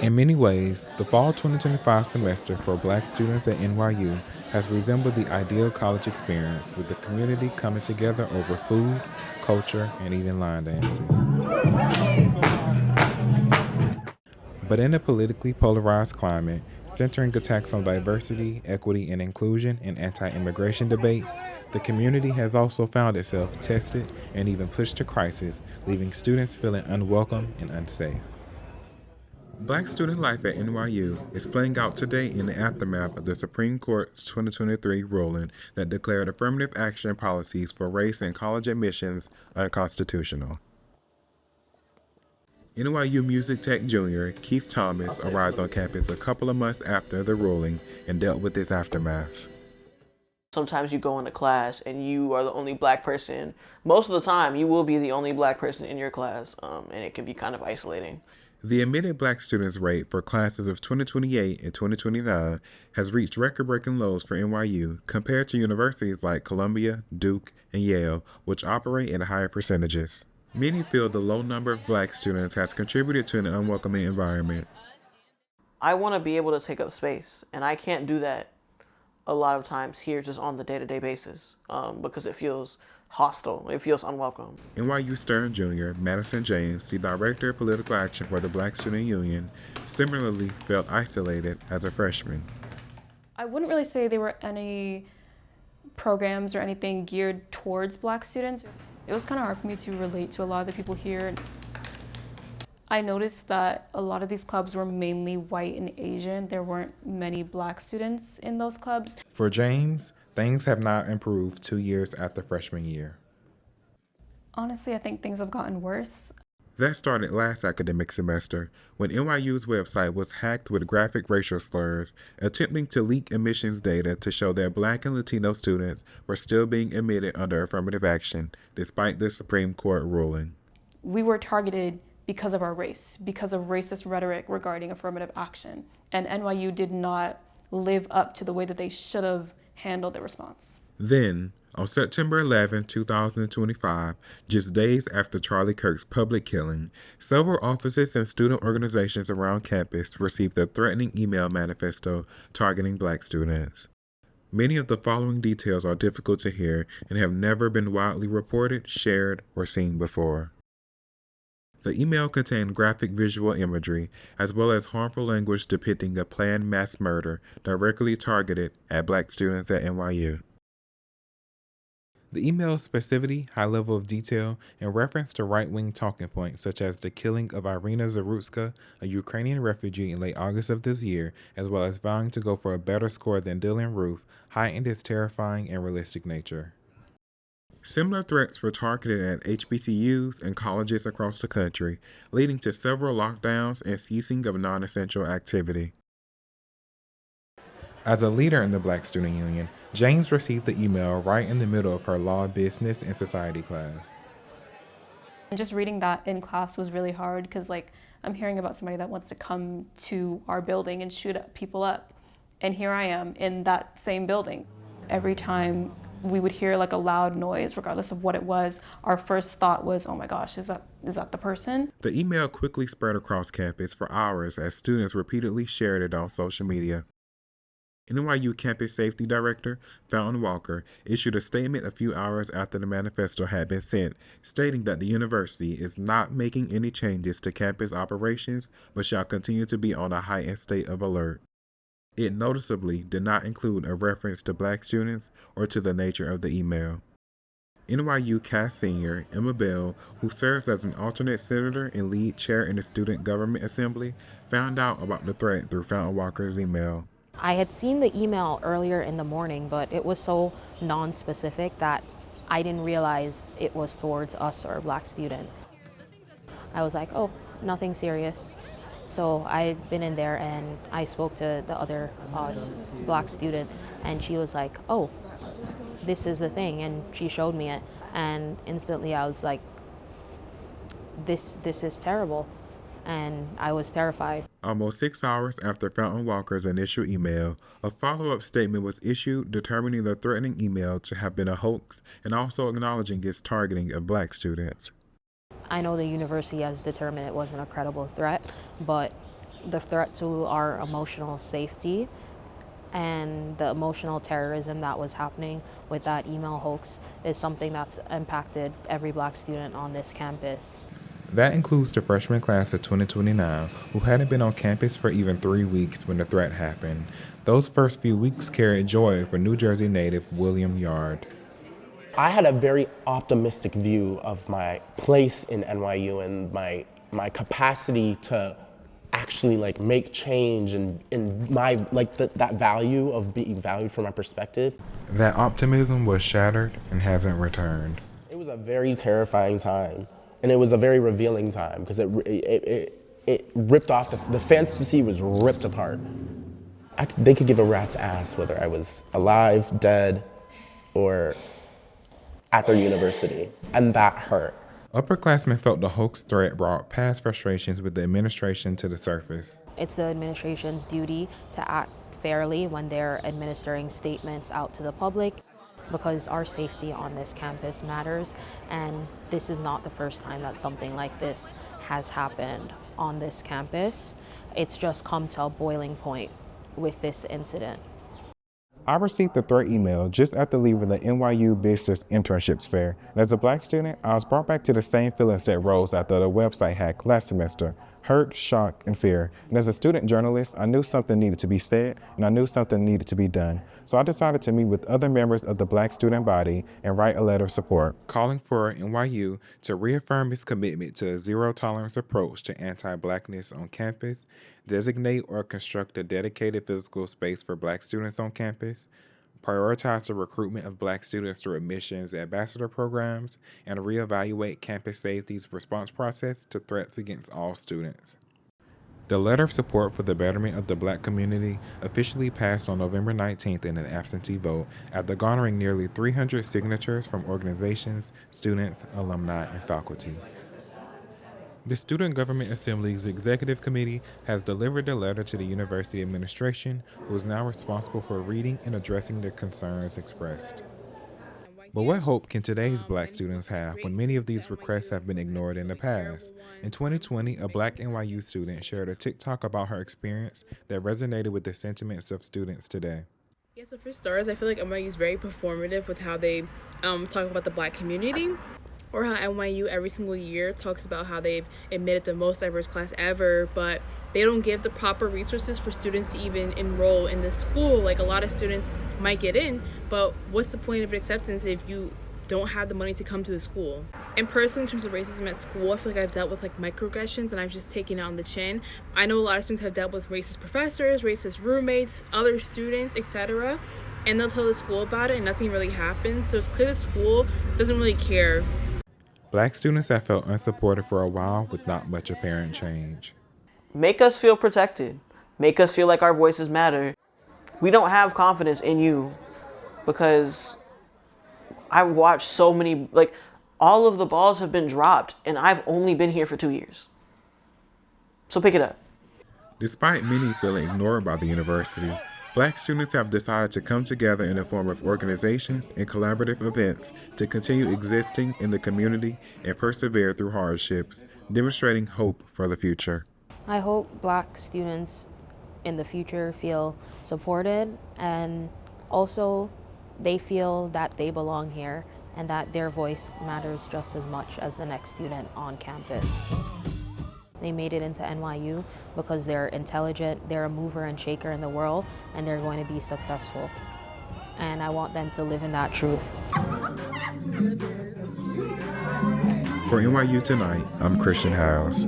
In many ways, the fall 2025 semester for Black students at NYU has resembled the ideal college experience, with the community coming together over food, culture, and even line dances. But in a politically polarized climate, centering attacks on diversity, equity, and inclusion in anti-immigration debates, the community has also found itself tested and even pushed to crisis, leaving students feeling unwelcome and unsafe. Black student life at NYU is playing out today in the aftermath of the Supreme Court's 2023 ruling that declared affirmative action policies for race and college admissions unconstitutional. NYU Music Tech Jr. Keith Thomas arrived on campus a couple of months after the ruling and dealt with its aftermath. Sometimes you go into class and you are the only black person. Most of the time, you will be the only black person in your class, and it can be kind of isolating. The admitted black students rate for classes of 2028 and 2029 has reached record-breaking lows for NYU compared to universities like Columbia, Duke, and Yale, which operate at higher percentages. Many feel the low number of black students has contributed to an unwelcoming environment. I want to be able to take up space, and I can't do that a lot of times here just on the day-to-day basis because it feels hostile. It feels unwelcome. NYU Stern Jr. Madison James, the Director of Political Action for the Black Student Union, similarly felt isolated as a freshman. I wouldn't really say there were any programs or anything geared towards black students. It was kind of hard for me to relate to a lot of the people here. I noticed that a lot of these clubs were mainly white and Asian. There weren't many black students in those clubs. For James, things have not improved 2 years after freshman year. Honestly, I think things have gotten worse. That started last academic semester when NYU's website was hacked with graphic racial slurs, attempting to leak admissions data to show that Black and Latino students were still being admitted under affirmative action, despite the Supreme Court ruling. We were targeted because of our race, because of racist rhetoric regarding affirmative action. And NYU did not live up to the way that they should have handled the response. Then, on September 11, 2025, just days after Charlie Kirk's public killing, several offices and student organizations around campus received a threatening email manifesto targeting black students. Many of the following details are difficult to hear and have never been widely reported, shared, or seen before. The email contained graphic visual imagery, as well as harmful language depicting a planned mass murder directly targeted at black students at NYU. The email's specificity, high level of detail, and reference to right-wing talking points such as the killing of Irina Zarutska, a Ukrainian refugee in late August of this year, as well as vowing to go for a better score than Dylan Roof, heightened its terrifying and realistic nature. Similar threats were targeted at HBCUs and colleges across the country, leading to several lockdowns and ceasing of non-essential activity. As a leader in the Black Student Union, James received the email right in the middle of her law, business, and society class. And just reading that in class was really hard because I'm hearing about somebody that wants to come to our building and shoot people up. And here I am in that same building. Every time we would hear a loud noise, regardless of what it was, our first thought was, oh my gosh, is that the person? The email quickly spread across campus for hours as students repeatedly shared it on social media. NYU Campus Safety Director Fountain Walker issued a statement a few hours after the manifesto had been sent, stating that the university is not making any changes to campus operations, but shall continue to be on a heightened state of alert. It noticeably did not include a reference to black students or to the nature of the email. NYU Cass Senior Emma Bell, who serves as an alternate senator and lead chair in the Student Government Assembly, found out about the threat through Fountain Walker's email. I had seen the email earlier in the morning, but it was so non-specific that I didn't realize it was towards us or black students. I was like, oh, nothing serious. So I've been in there and I spoke to the other black student and she was like, oh, this is the thing. And she showed me it and instantly I was like, this is terrible. And I was terrified. Almost 6 hours after Fountain Walker's initial email, a follow-up statement was issued determining the threatening email to have been a hoax and also acknowledging its targeting of black students. I know the university has determined it wasn't a credible threat, but the threat to our emotional safety and the emotional terrorism that was happening with that email hoax is something that's impacted every Black student on this campus. That includes the freshman class of 2029, who hadn't been on campus for even 3 weeks when the threat happened. Those first few weeks carried joy for New Jersey native William Yard. I had a very optimistic view of my place in NYU and my capacity to actually make change and my that value of being valued from my perspective. That optimism was shattered and hasn't returned. It was a very terrifying time, and it was a very revealing time because it ripped off the fantasy was ripped apart. They could give a rat's ass whether I was alive, dead, or at their university, and that hurt. Upperclassmen felt the hoax threat brought past frustrations with the administration to the surface. It's the administration's duty to act fairly when they're administering statements out to the public, because our safety on this campus matters, and this is not the first time that something like this has happened on this campus. It's just come to a boiling point with this incident. I received the threat email just after leaving the NYU Business Internships Fair. And as a Black student, I was brought back to the same feelings that rose after the website hack last semester: hurt, shock, and fear. And as a student journalist, I knew something needed to be said, and I knew something needed to be done. So I decided to meet with other members of the Black student body and write a letter of support, calling for NYU to reaffirm its commitment to a zero-tolerance approach to anti-Blackness on campus, designate or construct a dedicated physical space for Black students on campus, prioritize the recruitment of Black students through admissions ambassador programs, and reevaluate campus safety's response process to threats against all students. The letter of support for the betterment of the Black community officially passed on November 19th in an absentee vote after garnering nearly 300 signatures from organizations, students, alumni, and faculty. The Student Government Assembly's Executive Committee has delivered the letter to the university administration, who is now responsible for reading and addressing the concerns expressed. But what hope can today's Black students have when many of these requests have been ignored in the past? In 2020, a Black NYU student shared a TikTok about her experience that resonated with the sentiments of students today. Yeah, so for starters, I feel like NYU is very performative with how they talk about the Black community, or how NYU every single year talks about how they've admitted the most diverse class ever, but they don't give the proper resources for students to even enroll in the school. Like, a lot of students might get in, but what's the point of acceptance if you don't have the money to come to the school? And personally, in terms of racism at school, I feel like I've dealt with microaggressions, and I've just taken it on the chin. I know a lot of students have dealt with racist professors, racist roommates, other students, etc. And they'll tell the school about it and nothing really happens. So it's clear the school doesn't really care. Black students have felt unsupported for a while with not much apparent change. Make us feel protected. Make us feel like our voices matter. We don't have confidence in you because I watched so many, all of the balls have been dropped and I've only been here for 2 years. So pick it up. Despite many feeling ignored by the university, Black students have decided to come together in the form of organizations and collaborative events to continue existing in the community and persevere through hardships, demonstrating hope for the future. I hope Black students in the future feel supported, and also they feel that they belong here and that their voice matters just as much as the next student on campus. They made it into NYU because they're intelligent, they're a mover and shaker in the world, and they're going to be successful. And I want them to live in that truth. For NYU Tonight, I'm Christian Howze.